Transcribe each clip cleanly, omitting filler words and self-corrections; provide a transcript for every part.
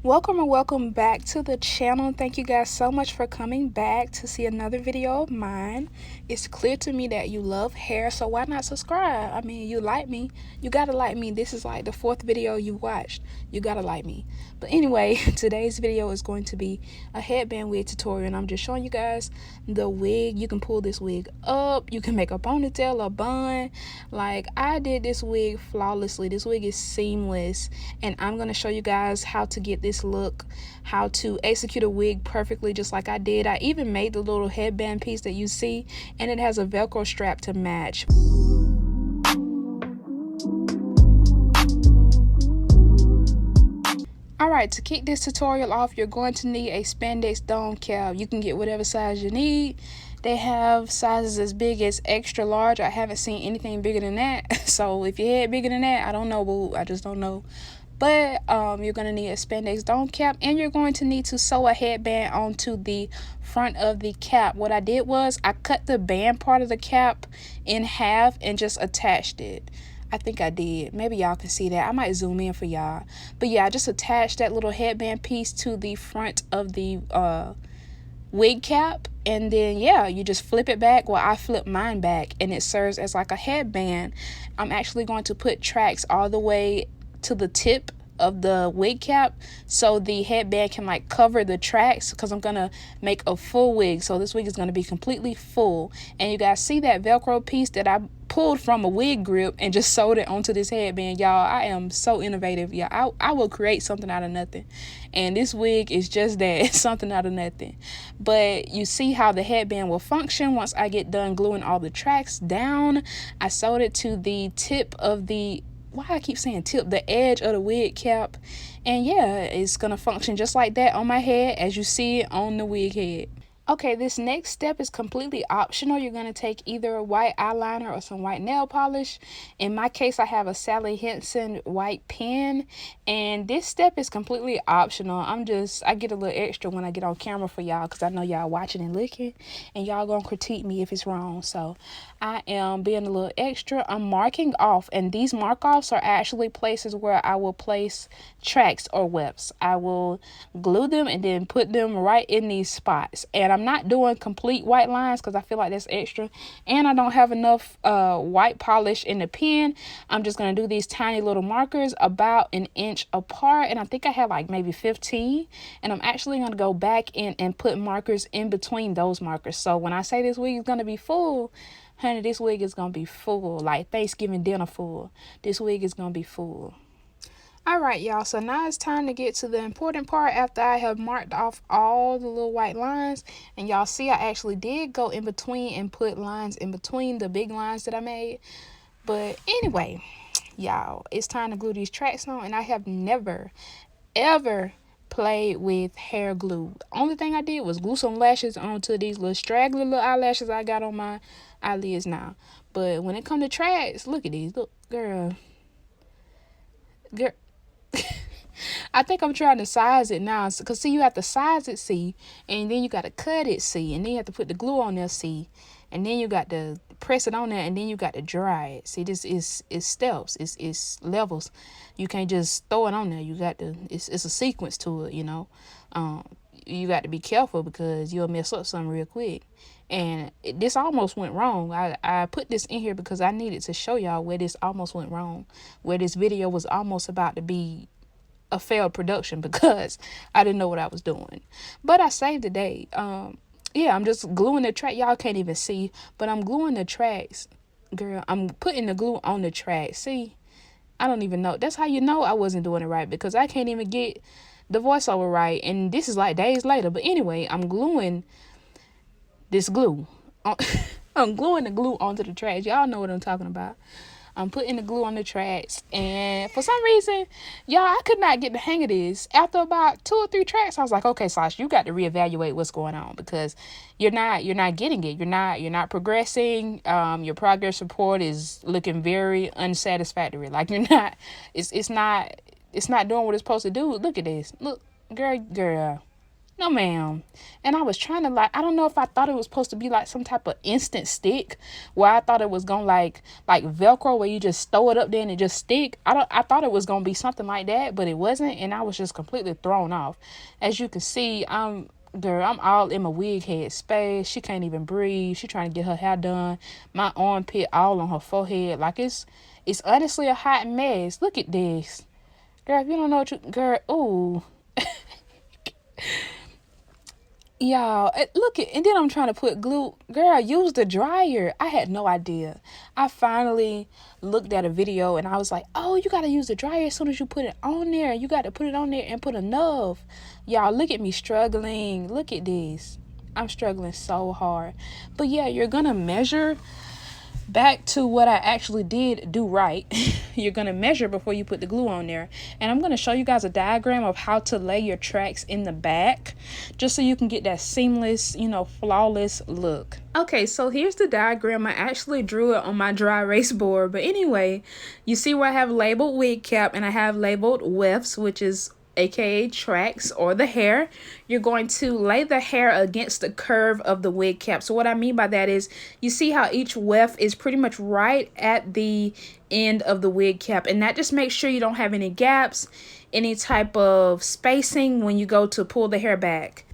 Welcome and welcome back to the channel. Thank you guys so much for coming back to see another video of mine. It's clear to me that you love hair, so why not subscribe? I mean, you like me, you gotta like me. This is like the 4th video you watched. You gotta like me. But anyway, today's video is going to be a headband wig tutorial, and I'm just showing you guys the wig. You can pull this wig up, you can make a ponytail, a bun. Like, I did this wig flawlessly. This wig is seamless, and I'm gonna show you guys how to get this look, how to execute a wig perfectly just like I did. I even made the little headband piece that you see, and it has a Velcro strap to match. Alright, to kick this tutorial off, you're going to need a spandex dome cap. You can get whatever size you need. They have sizes as big as extra large. I haven't seen anything bigger than that. So if your head bigger than that, I don't know, boo. I just don't know. But you're going to need a spandex dome cap, and you're going to need to sew a headband onto the front of the cap. What I did was I cut the band part of the cap in half and just attached it. I think I did. Maybe y'all can see that. I might zoom in for y'all. But yeah, I just attached that little headband piece to the front of the wig cap, and then yeah, you just flip it back. Well, I flip mine back, and it serves as like a headband. I'm actually going to put tracks all the way to the tip of the wig cap so the headband can like cover the tracks, because I'm gonna make a full wig. So this wig is going to be completely full, and you guys see that Velcro piece that I pulled from a wig grip and just sewed it onto this headband. Y'all, I am so innovative. Yeah, I will create something out of nothing, and this wig is just that, something out of nothing. But you see how the headband will function once I get done gluing all the tracks down. I sewed it to the tip of the, why I keep saying tip, the edge of the wig cap, and yeah, it's gonna function just like that on my head as you see it on the wig head. Okay, this next step is completely optional. You're going to take either a white eyeliner or some white nail polish. In my case, I have a Sally Henson white pen, and this step is completely optional. I get a little extra when I get on camera for y'all, because I know y'all watching and looking, and y'all gonna critique me if it's wrong. So I am being a little extra. I'm marking off, and these mark offs are actually places where I will place tracks or wefts. I will glue them and then put them right in these spots. And I'm not doing complete white lines because I feel like that's extra, and I don't have enough white polish in the pen. I'm just going to do these tiny little markers about an inch apart, and I think I have like maybe 15, and I'm actually going to go back in and put markers in between those markers. So when I say this wig is going to be full, honey, this wig is going to be full, like Thanksgiving dinner full. This wig is going to be full. Alright, y'all, so now it's time to get to the important part after I have marked off all the little white lines. And y'all see I actually did go in between and put lines in between the big lines that I made. But anyway, y'all, it's time to glue these tracks on, and I have never, ever played with hair glue. The only thing I did was glue some lashes onto these little straggly little eyelashes I got on my eyelids now. But when it comes to tracks, look at these. Look, girl. I think I'm trying to size it now, because see, you have to size it, see, and then you got to cut it, see, and then you have to put the glue on there, see, and then you got to press it on there, and then you got to dry it. See, this is steps, it's levels. You can't just throw it on there. You got to, it's a sequence to it, you know. You got to be careful, because you'll mess up something real quick. And this almost went wrong. I put this in here because I needed to show y'all where this almost went wrong, where this video was almost about to be a failed production because I didn't know what I was doing. But I saved the day. Yeah, I'm just gluing the track. Y'all can't even see, but I'm gluing the tracks. Girl, I'm putting the glue on the track. See, I don't even know. That's how you know I wasn't doing it right, because I can't even get the voiceover right, and this is like days later. But anyway, I'm gluing this glue. I'm gluing the glue onto the tracks. Y'all know what I'm talking about. I'm putting the glue on the tracks, and for some reason, y'all, I could not get the hang of this. After about 2 or 3 tracks, I was like, okay, Sasha, you got to reevaluate what's going on, because you're not getting it. You're not progressing. Your progress report is looking very unsatisfactory. Like, you're not, it's not doing what it's supposed to do. Look at this. Look, girl. No, ma'am. And I was trying to, like, I don't know if I thought it was supposed to be like some type of instant stick, where I thought it was gonna like Velcro, where you just throw it up there and it just stick. I thought it was gonna be something like that, but it wasn't, and I was just completely thrown off. As you can see, girl, I'm all in my wig head space. She can't even breathe. She trying to get her hair done. My armpit all on her forehead. Like, it's honestly a hot mess. Look at this. Girl, if you don't know what you, girl, ooh. Y'all, look at, and then I'm trying to put glue. Girl, use the dryer. I had no idea. I finally looked at a video and I was like, oh, you got to use the dryer as soon as you put it on there. You got to put it on there and put enough. Y'all, look at me struggling. Look at this. I'm struggling so hard. But yeah, you're going to measure. Back to what I actually did do right. You're going to measure before you put the glue on there. And I'm going to show you guys a diagram of how to lay your tracks in the back, just so you can get that seamless, flawless look. Okay, so here's the diagram. I actually drew it on my dry erase board. But anyway, you see where I have labeled wig cap and I have labeled wefts, which is aka tracks or the hair. You're going to lay the hair against the curve of the wig cap. So what I mean by that is, you see how each weft is pretty much right at the end of the wig cap, and that just makes sure you don't have any gaps, any type of spacing when you go to pull the hair back.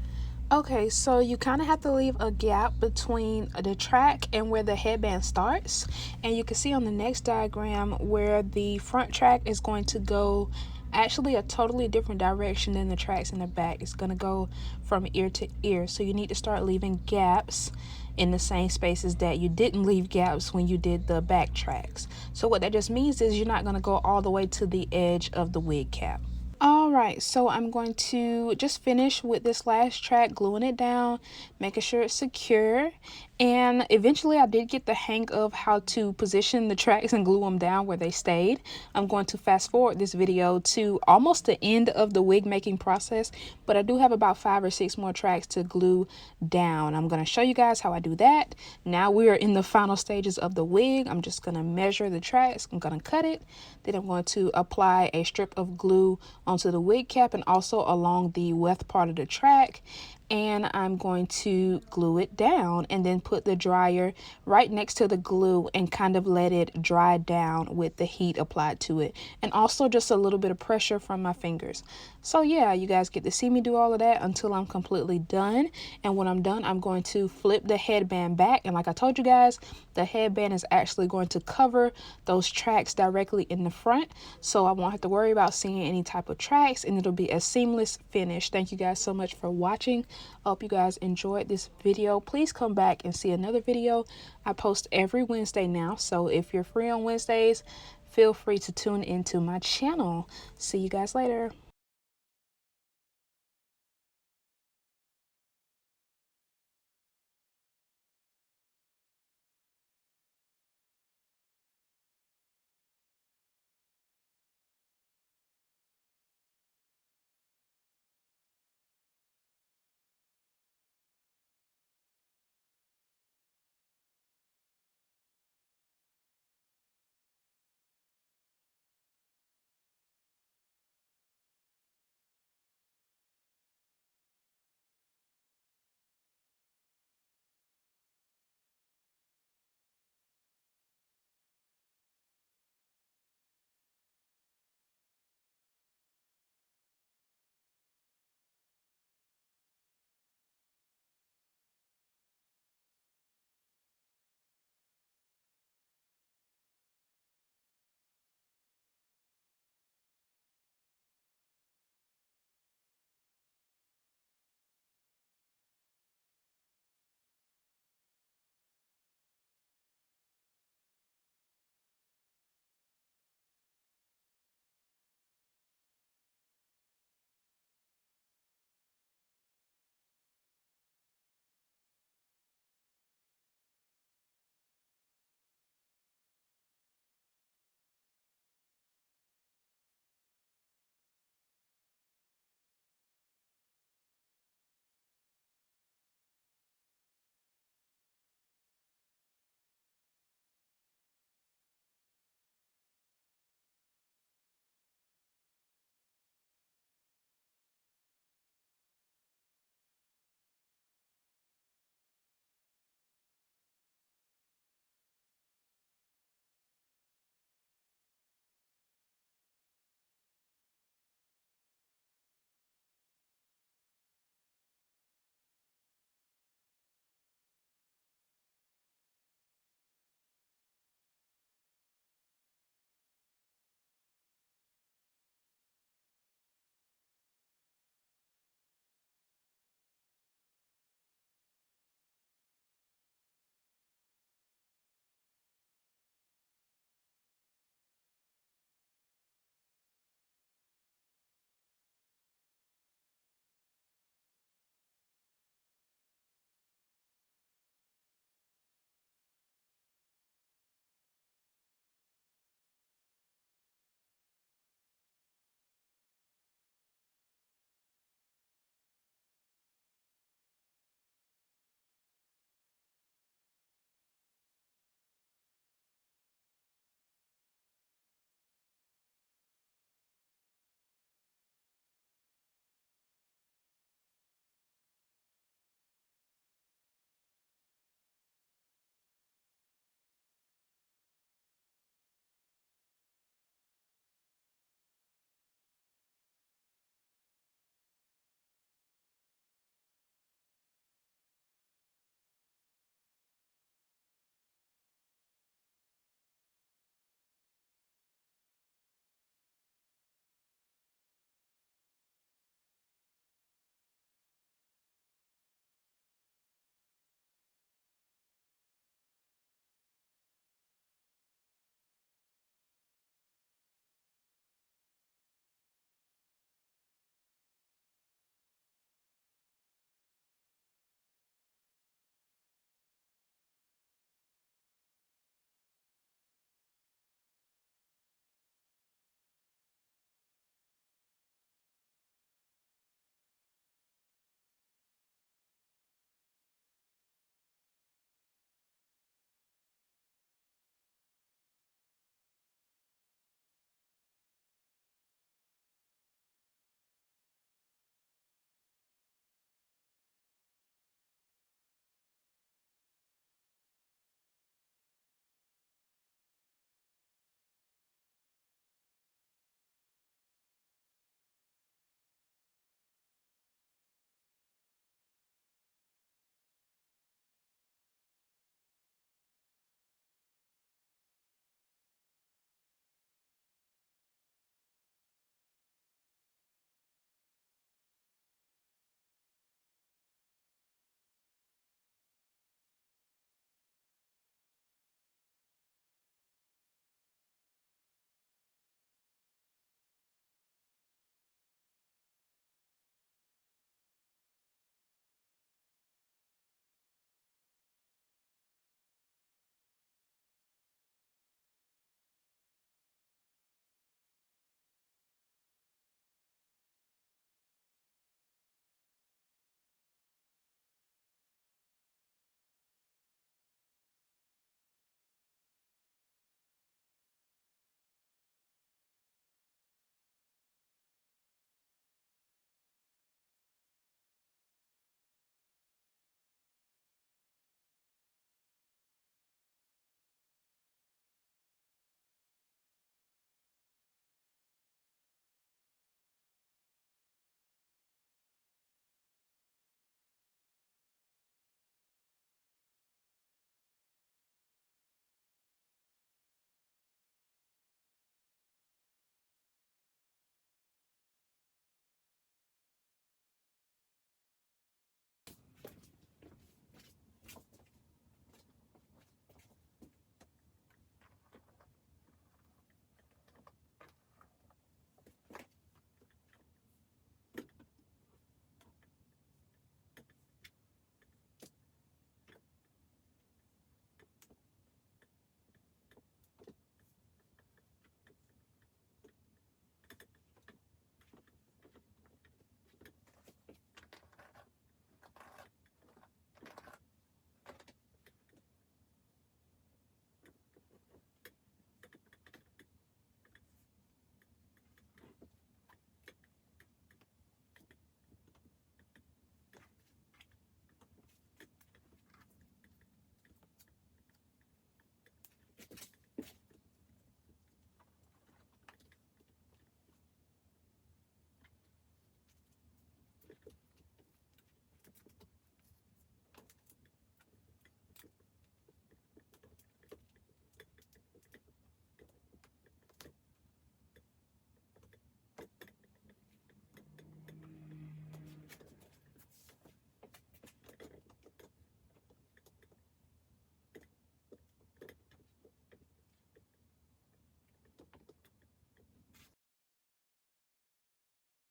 Okay, so you kind of have to leave a gap between the track and where the headband starts, and you can see on the next diagram where the front track is going to go actually a totally different direction than the tracks in the back. It's going to go from ear to ear, so you need to start leaving gaps in the same spaces that you didn't leave gaps when you did the back tracks. So what that just means is you're not going to go all the way to the edge of the wig cap. Alright, so I'm going to just finish with this last track, gluing it down, making sure it's secure. And eventually I did get the hang of how to position the tracks and glue them down where they stayed. I'm going to fast forward this video to almost the end of the wig making process, but I do have about 5 or 6 more tracks to glue down. I'm going to show you guys how I do that. Now we are in the final stages of the wig. I'm just going to measure the tracks. I'm going to cut it. Then I'm going to apply a strip of glue onto the wig cap and also along the weft part of the track. And I'm going to glue it down and then put the dryer right next to the glue and kind of let it dry down with the heat applied to it, and also just a little bit of pressure from my fingers. So yeah, you guys get to see me do all of that until I'm completely done. And when I'm done, I'm going to flip the headband back, and like I told you guys, the headband is actually going to cover those tracks directly in the front, so I won't have to worry about seeing any type of tracks, and it'll be a seamless finish. Thank you guys so much for watching. I hope you guys enjoyed this video. Please come back and see another video. I post every Wednesday now, so if you're free on Wednesdays, feel free to tune into my channel. See you guys later.